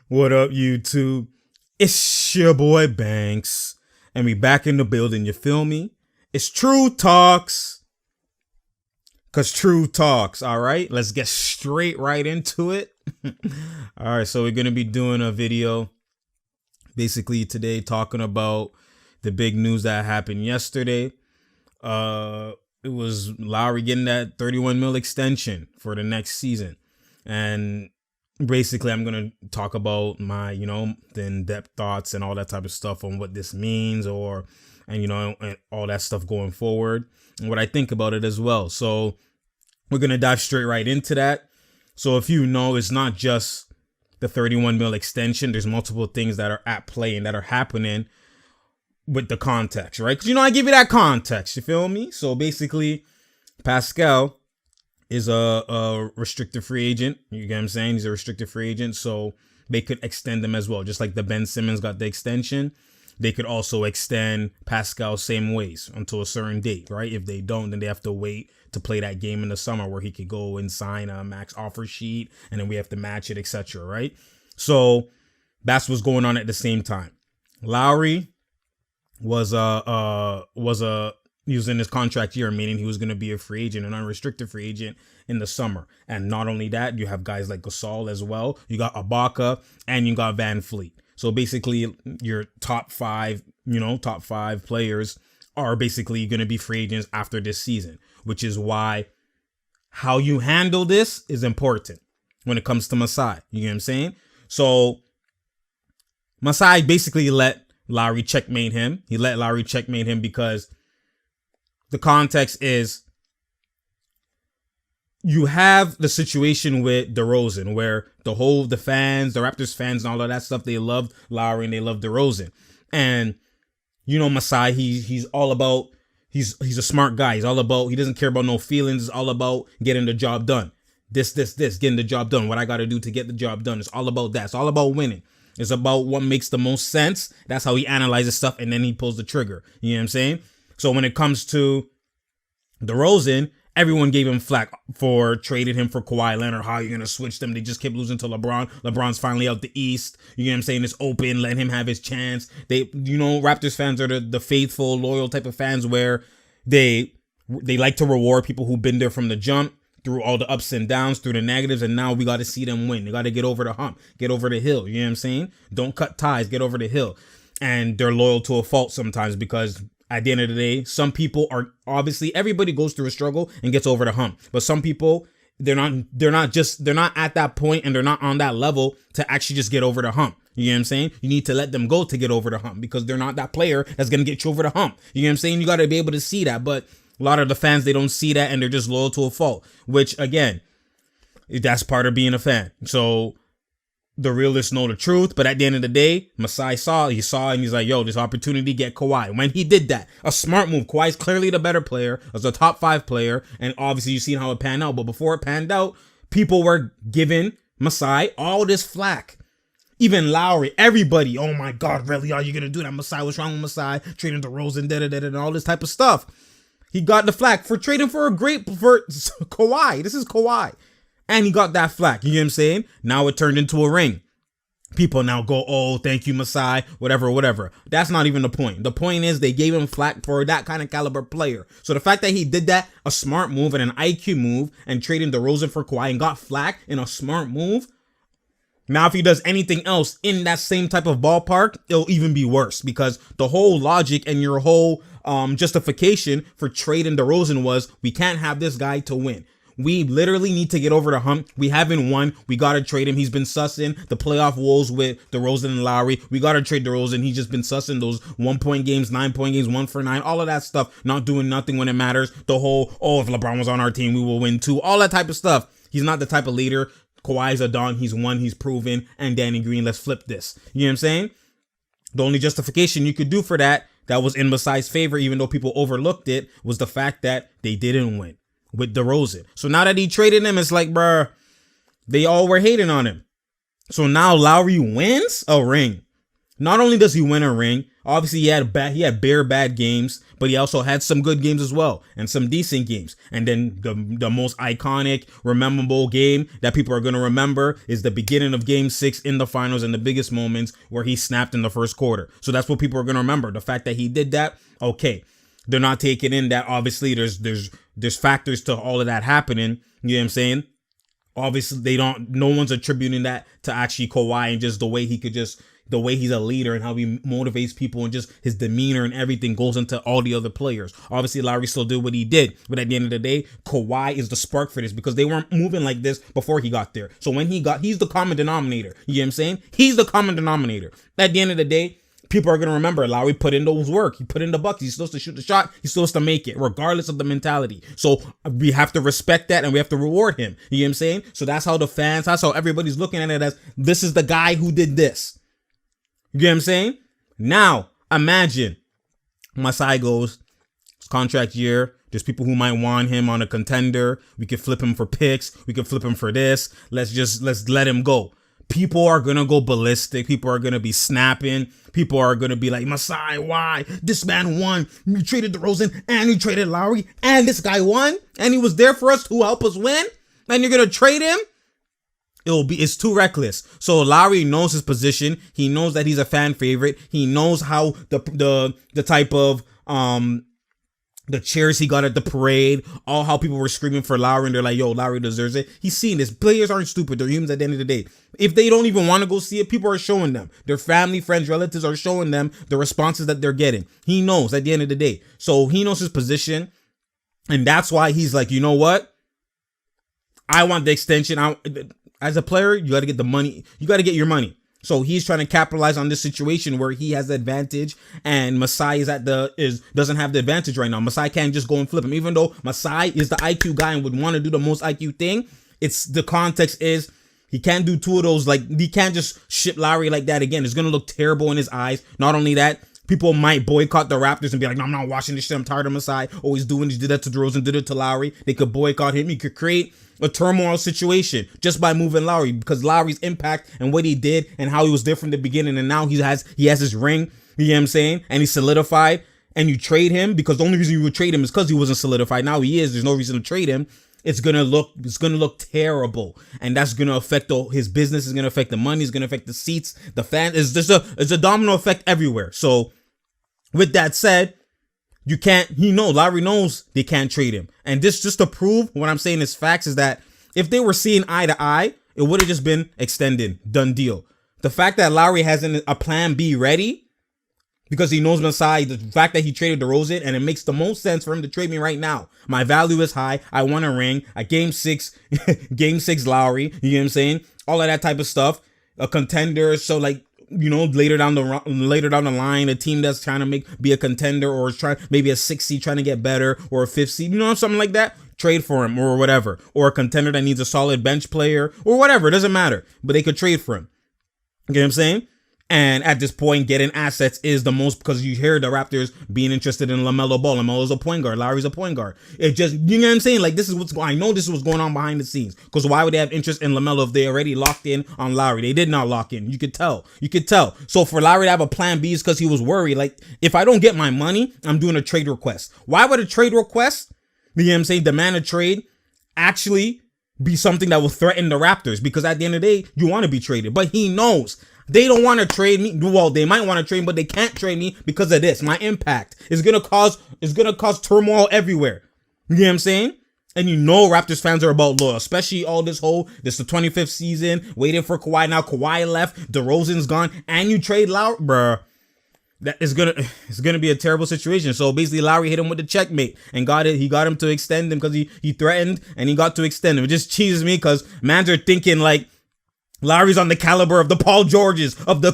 What up, YouTube? It's your boy Banks, and we back in the building, you feel me? It's True Talks, cause True Talks, alright? Let's get straight right into it. Alright, so we're gonna be doing a video basically today talking about the big news that happened yesterday. It was Lowry getting that 31 mil extension for the next season. And basically, I'm going to talk about my, the in-depth thoughts and all that type of stuff on what this means and all that stuff going forward and what I think about it as well. So we're going to dive straight right into that. So if you know, it's not just the 31 mil extension. There's multiple things that are at play and that are happening with the context, right? Because, I give you that context, you feel me? So basically, Pascal is a restricted free agent. You get what I'm saying? He's a restricted free agent, so they could extend him as well. Just like the Ben Simmons got the extension, they could also extend Pascal same ways until a certain date, right? If they don't, then they have to wait to play that game in the summer where he could go and sign a max offer sheet, and then we have to match it, etc., right? So that's what's going on at the same time. Lowry was he was in his contract year, meaning he was going to be a free agent, an unrestricted free agent in the summer. And not only that, you have guys like Gasol as well. You got Ibaka and you got Van Fleet. So basically your top five players are basically going to be free agents after this season, which is why how you handle this is important when it comes to Masai. You get what I'm saying? So Masai basically let Lowry checkmate him. He let Lowry checkmate him because the context is you have the situation with DeRozan where the Raptors fans and all of that stuff, they loved Lowry and they loved DeRozan. And Masai, he's all about, he's a smart guy. He's all about, he doesn't care about no feelings. It's all about getting the job done. This, getting the job done. What I got to do to get the job done. It's all about that. It's all about winning. It's about what makes the most sense. That's how he analyzes stuff, and then he pulls the trigger. You know what I'm saying? So when it comes to DeRozan, everyone gave him flack for trading him for Kawhi Leonard. How are you going to switch them? They just kept losing to LeBron. LeBron's finally out the East. You know what I'm saying? It's open. Let him have his chance. Raptors fans are the faithful, loyal type of fans where they like to reward people who've been there from the jump, through all the ups and downs, through the negatives, and now we got to see them win. They got to get over the hump, get over the hill. You know what I'm saying? Don't cut ties, get over the hill. And they're loyal to a fault sometimes because at the end of the day, some people are, obviously everybody goes through a struggle and gets over the hump. But some people, they're not at that point and they're not on that level to actually just get over the hump. You know what I'm saying? You need to let them go to get over the hump because they're not that player that's going to get you over the hump. You know what I'm saying? You got to be able to see that. But a lot of the fans, they don't see that and they're just loyal to a fault, which again, that's part of being a fan. So the realists know the truth, but at the end of the day, Masai saw and he's like, yo, this opportunity, get Kawhi. When he did that, a smart move. Kawhi's clearly the better player, as a top 5 player, and obviously you've seen how it panned out. But before it panned out, people were giving Masai all this flack. Even Lowry, everybody, oh my God, really, are you gonna do that? Masai, what's wrong with Masai? Trading DeRozan, and all this type of stuff. He got the flack for trading for Kawhi. This is Kawhi. And he got that flack. You know what I'm saying? Now it turned into a ring. People now go, oh, thank you, Masai, whatever. That's not even the point. The point is they gave him flack for that kind of caliber player. So the fact that he did that, a smart move and an IQ move, and trading DeRozan for Kawhi and got flack in a smart move. Now, if he does anything else in that same type of ballpark, it'll even be worse because the whole logic and your whole justification for trading DeRozan was we can't have this guy to win. We literally need to get over the hump. We haven't won. We got to trade him. He's been sussing the playoff woes with DeRozan and Lowry. We got to trade DeRozan. He's just been sussing those 1-point games, 9-point games, 1 for 9, all of that stuff. Not doing nothing when it matters. The whole, oh, if LeBron was on our team, we will win too. All that type of stuff. He's not the type of leader. Kawhi's a dog. He's won. He's proven. And Danny Green, let's flip this. You know what I'm saying? The only justification you could do for that was in Masai's favor, even though people overlooked it, was the fact that they didn't win with DeRozan. So now that he traded him, it's like, bruh, they all were hating on him. So now Lowry wins a ring. Not only does he win a ring, Obviously, he had bare bad games, but he also had some good games as well, and some decent games. And then the most iconic, memorable game that people are going to remember is the beginning of Game 6 in the finals, and the biggest moments where he snapped in the first quarter. So that's what people are going to remember. The fact that he did that, okay. They're not taking in that obviously there's factors to all of that happening. You know what I'm saying? Obviously, no one's attributing that to actually Kawhi and just the way he's a leader and how he motivates people and just his demeanor and everything goes into all the other players. Obviously, Lowry still did what he did, but at the end of the day, Kawhi is the spark for this because they weren't moving like this before he got there. So when he's the common denominator. You know what I'm saying? He's the common denominator. At the end of the day, people are going to remember Lowry put in those work. He put in the bucks. He's supposed to shoot the shot. He's supposed to make it, regardless of the mentality. So we have to respect that and we have to reward him. You know what I'm saying? So that's how that's how everybody's looking at it, as this is the guy who did this. You get what I'm saying? Now, imagine Masai goes, it's contract year. There's people who might want him on a contender. We could flip him for picks. We could flip him for this. Let's let him go. People are going to go ballistic. People are going to be snapping. People are going to be like, Masai, why? This man won. You traded DeRozan and you traded Lowry and this guy won and he was there for us to help us win and you're going to trade him? It's too reckless. So Lowry knows his position. He knows that he's a fan favorite. He knows how the type of the cheers he got at the parade, all how people were screaming for Lowry and they're like, yo, Lowry deserves it. He's seen this. Players aren't stupid. They're humans at the end of the day. If they don't even want to go see it, people are showing them. Their family, friends, relatives are showing them the responses that they're getting. He knows at the end of the day. So he knows his position. And that's why he's like, you know what? I want the extension. As a player, you got to get the money. You got to get your money. So he's trying to capitalize on this situation where he has the advantage and Masai doesn't have the advantage right now. Masai can't just go and flip him. Even though Masai is the IQ guy and would want to do the most IQ thing, it's the context is he can't do two of those. Like, he can't just ship Lowry like that again. It's going to look terrible in his eyes. Not only that, people might boycott the Raptors and be like, no, I'm not watching this shit. I'm tired of Masai always doing this. Did that to DeRozan, did it to Lowry. They could boycott him. He could create a turmoil situation just by moving Lowry, because Lowry's impact and what he did and how he was there from the beginning, and now he has his ring, you know what I'm saying, and he's solidified, and you trade him because the only reason you would trade him is because he wasn't solidified. Now he is. There's no reason to trade him. It's gonna look terrible, and that's gonna affect his business. It's gonna affect the money. It's gonna affect the seats, the fans. It's a domino effect everywhere. So with that said, Lowry knows they can't trade him. And this, just to prove what I'm saying is facts, is that if they were seeing eye to eye, it would have just been extended, done deal. The fact that Lowry hasn't a plan B ready, because he knows Masai, the fact that he traded DeRozan, and it makes the most sense for him to trade me right now. My value is high. I want a ring. A game six Lowry, you know what I'm saying? All of that type of stuff. A contender, so like, you know, later down the line, a team that's trying to be a contender, or maybe a 6th seed trying to get better, or a 5th seed, you know, something like that. Trade for him or whatever, or a contender that needs a solid bench player or whatever. It doesn't matter, but they could trade for him. You know what I'm saying? And at this point, getting assets is the most, because you hear the Raptors being interested in LaMelo Ball. LaMelo's a point guard. Lowry's a point guard. It just, you know what I'm saying? Like, this is I know this is what's going on behind the scenes. Because why would they have interest in LaMelo if they already locked in on Lowry? They did not lock in. You could tell. So for Lowry to have a plan B is because he was worried. Like, if I don't get my money, I'm doing a trade request. Why would a trade request, you know what I'm saying, demand a trade, actually be something that will threaten the Raptors? Because at the end of the day, you want to be traded. But he knows they don't want to trade me. Well, they might want to trade me, but they can't trade me because of this. My impact is gonna cause turmoil everywhere. You know what I'm saying? And you know Raptors fans are about loyal, especially this the 25th season, waiting for Kawhi. Now Kawhi left, DeRozan's gone, and you trade Lowry, bruh. It's gonna be a terrible situation. So basically, Lowry hit him with the checkmate and got it. He got him to extend him because he threatened, and he got to extend him. It just cheeses me because mans are thinking like Lowry's on the caliber of the Paul Georges, of the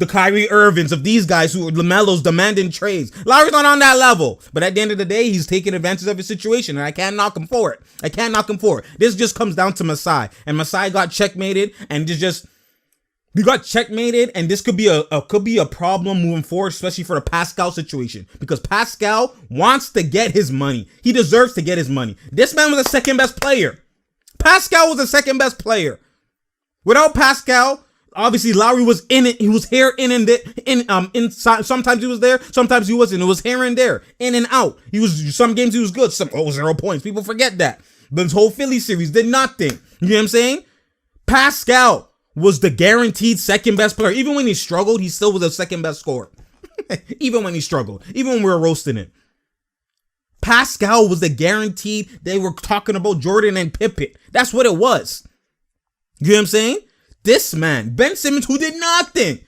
Kyrie Irvings, of these guys who are LaMelo's demanding trades. Lowry's not on that level. But at the end of the day, he's taking advantage of his situation, and I can't knock him for it. This just comes down to Masai. And Masai got checkmated, and we got checkmated, and this could be a problem moving forward, especially for the Pascal situation, because Pascal wants to get his money. He deserves to get his money. This man was the second best player. Pascal was the second best player. Without Pascal, Obviously, Lowry was in it. He was here sometimes he was there, sometimes he wasn't. It was here and there, in and out. Some games he was good, 0 points. People forget that. But his whole Philly series did nothing. You know what I'm saying? Pascal was the guaranteed second best player. Even when he struggled, he still was the second best scorer. Even when he struggled, even when we were roasting him. Pascal was the guaranteed. They were talking about Jordan and Pippen. That's what it was. You know what I'm saying? This man, Ben Simmons, who did nothing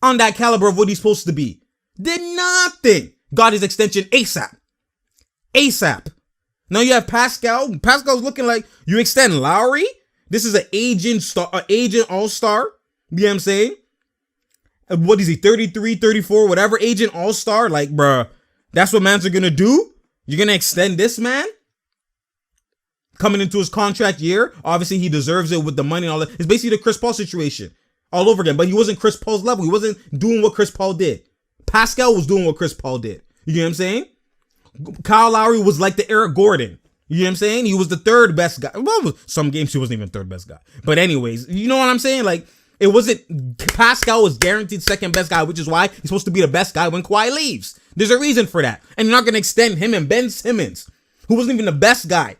on that caliber of what he's supposed to be, did nothing. Got his extension ASAP. Now you have Pascal. Pascal's looking like you extend Lowry. This is an agent all-star. You know what I'm saying? What is he, 33, 34, whatever, agent all-star? Like, bruh, that's what mans are going to do? You're going to extend this man? Coming into his contract year, obviously he deserves it with the money and all that. It's basically the Chris Paul situation all over again, but he wasn't Chris Paul's level. He wasn't doing what Chris Paul did. Pascal was doing what Chris Paul did. You know what I'm saying? Kyle Lowry was like the Eric Gordon. You know what I'm saying? He was the third best guy. Well, some games he wasn't even third best guy. But anyways, you know what I'm saying? Like, it wasn't, Pascal was guaranteed second best guy, which is why he's supposed to be the best guy when Kawhi leaves. There's a reason for that. And you're not going to extend him and Ben Simmons, who wasn't even the best guy.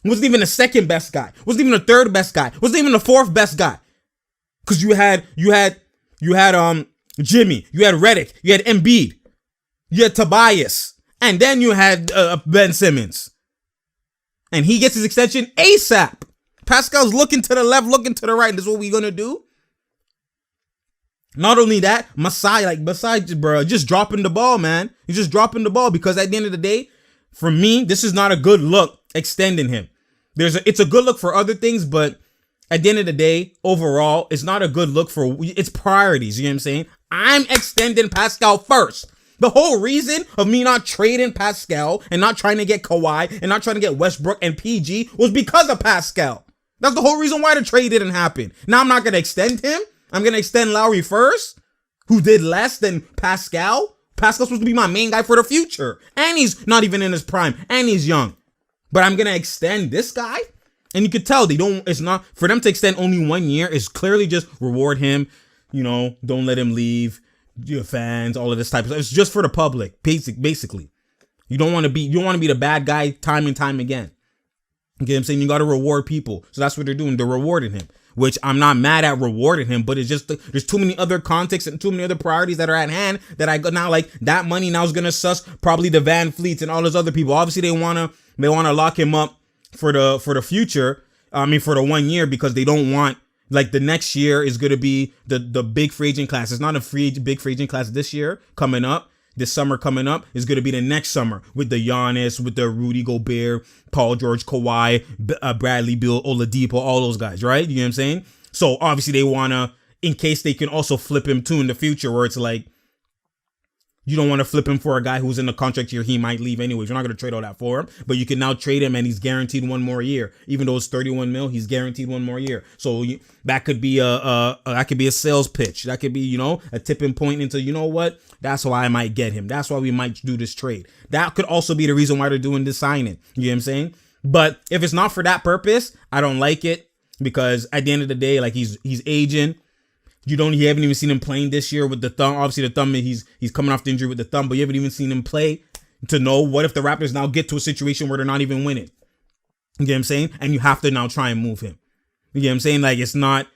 Wasn't even the second best guy. Wasn't even the third best guy. Wasn't even the fourth best guy. Because you had Jimmy, you had Redick, you had Embiid, you had Tobias, and then you had Ben Simmons. And he gets his extension ASAP. Pascal's looking to the left, looking to the right. This is what we're gonna do. Not only that, Masai, bro, just dropping the ball, man. He's just dropping the ball because at the end of the day, for me, this is not a good look extending him. It's a good look for other things, but at the end of the day, overall, it's not a good look for its priorities. You know what I'm saying? I'm extending Pascal first. The whole reason of me not trading Pascal and not trying to get Kawhi and not trying to get Westbrook and PG was because of Pascal. That's the whole reason why the trade didn't happen. Now I'm not going to extend him. I'm going to extend Lowry first, who did less than Pascal. Pascal's supposed to be my main guy for the future. And he's not even in his prime. And he's young. But I'm going to extend this guy. And you could tell it's not, for them to extend only 1 year is clearly just reward him. You know, don't let him leave. Your fans, all of this type of stuff. It's just for the public, basically. You don't want to be the bad guy time and time again. You get what I'm saying? You got to reward people. So that's what they're doing. They're rewarding him, which I'm not mad at rewarding him, but it's just, there's too many other contexts and too many other priorities that are at hand that I go now, like that money now is going to suss probably the Van Fleets and all those other people. Obviously they want to lock him up for the future. I mean, for the 1 year, because they don't want, like, the next year is going to be the big free agent class. It's not a big free agent class this year coming up. This summer coming up is going to be the next summer with the Giannis, with the Rudy Gobert, Paul George, Kawhi, Bradley Beal, Oladipo, all those guys, right? You know what I'm saying? So obviously they want to, in case they can also flip him too in the future, where it's like, you don't want to flip him for a guy who's in the contract year. He might leave anyways. You're not going to trade all that for him, but you can now trade him and he's guaranteed 1 more year. Even though it's 31 mil, he's guaranteed 1 more year. So that could be a sales pitch. That could be, you know, a tipping point into, you know what? That's why I might get him. That's why we might do this trade. That could also be the reason why they're doing this signing. You know what I'm saying? But if it's not for that purpose, I don't like it, because at the end of the day, like, he's aging. You haven't even seen him playing this year with the thumb. Obviously, the thumb, he's coming off the injury with the thumb, but you haven't even seen him play to know what if the Raptors now get to a situation where they're not even winning. You get what I'm saying? And you have to now try and move him. You get what I'm saying? Like, it's not,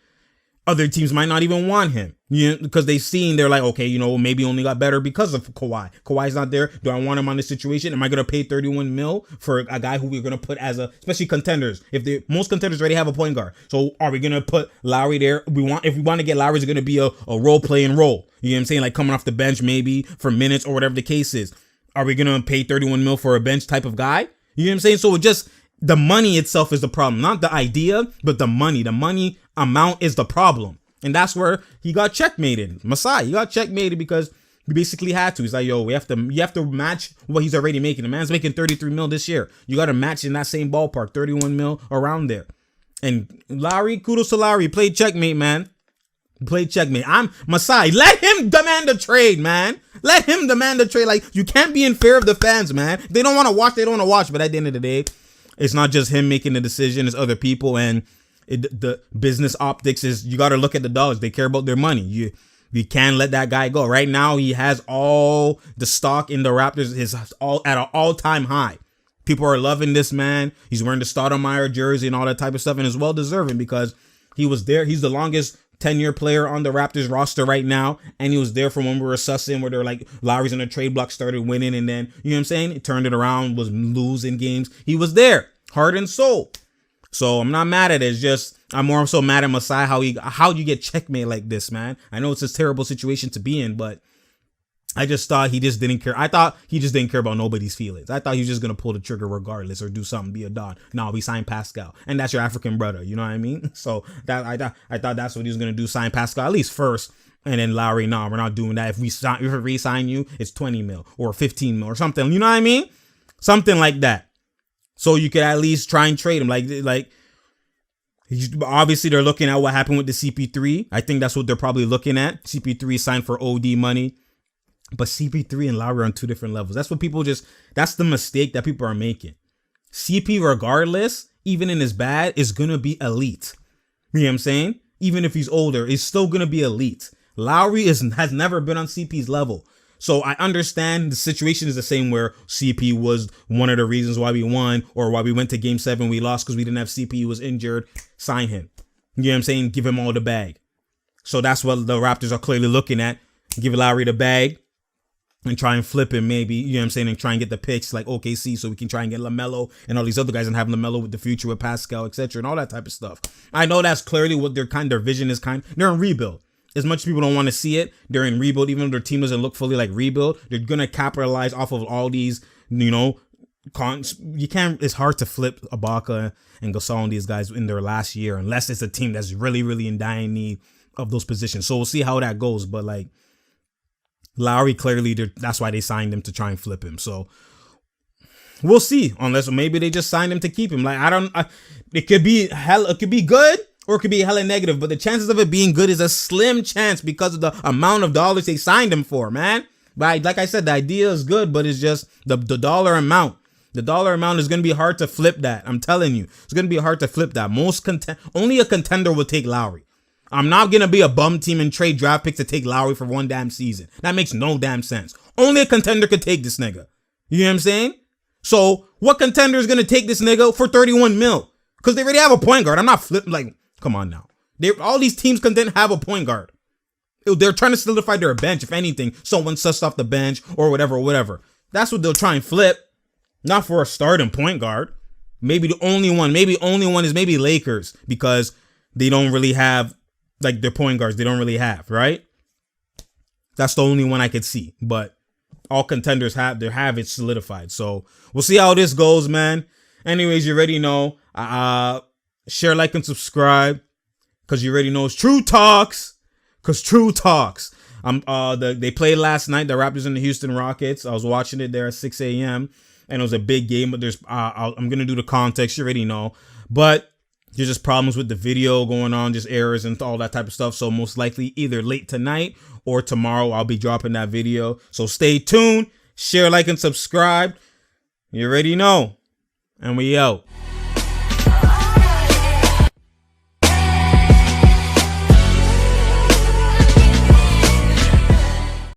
other teams might not even want him, you know, because they're like, okay, you know, maybe only got better because of Kawhi. Kawhi's not there. Do I want him on this situation? Am I going to pay 31 mil for a guy who we're going to put as especially contenders? Most contenders already have a point guard. So are we going to put Lowry there? If we want to get Lowry, it's going to be a role playing role. You know what I'm saying? Like, coming off the bench, maybe for minutes or whatever the case is. Are we going to pay 31 mil for a bench type of guy? You know what I'm saying? So the money itself is the problem, not the idea, but the money amount is the problem. And that's where he got checkmated. Masai, he got checkmated because he basically had to. He's like, yo, you have to match what he's already making. The man's making 33 mil this year. You got to match in that same ballpark, 31 mil around there. And Lowry, kudos to Lowry. He played checkmate, man. He played checkmate. I'm Masai. Let him demand a trade, man. Let him demand a trade. Like, you can't be in fear of the fans, man. If they don't want to watch, they don't want to watch. But at the end of the day, it's not just him making the decision. It's other people. And The business optics is you got to look at the dollars. They care about their money. You can't let that guy go. Right now, he has all the stock in the Raptors is all at an all-time high. People are loving this man. He's wearing the Stoudemire jersey and all that type of stuff, and is well deserving because he was there. He's the longest tenure player on the Raptors roster right now, and he was there from when we were sussing where they're like Lowry's on the trade block, started winning, and then you know what I'm saying, it turned it around, was losing games. He was there, heart and soul. So I'm not mad at it. It's just I'm more so mad at Masai how you get checkmate like this, man. I know it's a terrible situation to be in, but I just thought he just didn't care. I thought he just didn't care about nobody's feelings. I thought he was just gonna pull the trigger regardless or do something, be a don. No, we signed Pascal, and that's your African brother. You know what I mean? So that I thought that's what he was gonna do, sign Pascal at least first, and then Lowry. No, we're not doing that. If we re-sign you, it's 20 mil or 15 mil or something. You know what I mean? Something like that. So you could at least try and trade him. Like obviously they're looking at what happened with the CP3. I think that's what they're probably looking at. CP3 signed for OD money. But CP3 and Lowry are on two different levels. That's what that's the mistake that people are making. CP, regardless, even in his bad, is going to be elite. You know what I'm saying? Even if he's older, he's still going to be elite. Lowry has never been on CP's level. So I understand the situation is the same where CP was one of the reasons why we won or why we went to game 7. We lost because we didn't have CP. He was injured. Sign him. You know what I'm saying? Give him all the bag. So that's what the Raptors are clearly looking at. Give Lowry the bag and try and flip him maybe. You know what I'm saying? And try and get the picks like OKC so we can try and get LaMelo and all these other guys and have LaMelo with the future with Pascal, etc. and all that type of stuff. I know that's clearly what their vision is They're in rebuild. As much as people don't want to see it, they're in rebuild. Even though their team doesn't look fully like rebuild, they're going to capitalize off of all these, you know, it's hard to flip Ibaka and Gasol and these guys in their last year unless it's a team that's really, really in dire need of those positions. So we'll see how that goes. But like Lowry, clearly, that's why they signed him to try and flip him. So we'll see. Unless maybe they just signed him to keep him. Like it could be good. Or it could be hella negative, but the chances of it being good is a slim chance because of the amount of dollars they signed him for, man. But like I said, the idea is good, but it's just the dollar amount. The dollar amount is going to be hard to flip that. I'm telling you, it's going to be hard to flip that. Only a contender will take Lowry. I'm not going to be a bum team and trade draft picks to take Lowry for one damn season. That makes no damn sense. Only a contender could take this nigga. You know what I'm saying? So what contender is going to take this nigga for 31 mil? Because they already have a point guard. I'm not flipping like... Come on now. All these teams couldn't have a point guard. They're trying to solidify their bench. If anything, someone sussed off the bench or whatever. That's what they'll try and flip. Not for a starting point guard. Maybe the only one is maybe Lakers because they don't really have like their point guards. They don't really have, right? That's the only one I could see. But all contenders have it solidified. So we'll see how this goes, man. Anyways, you already know. Share, like, and subscribe, because you already know it's True Talks. Because True Talks. They played last night, the Raptors and the Houston Rockets. I was watching it there at 6 a.m. and it was a big game. But I'm gonna do the context. You already know, but there's just problems with the video going on, just errors and all that type of stuff. So most likely either late tonight or tomorrow I'll be dropping that video. So stay tuned. Share, like, and subscribe. You already know, and we out.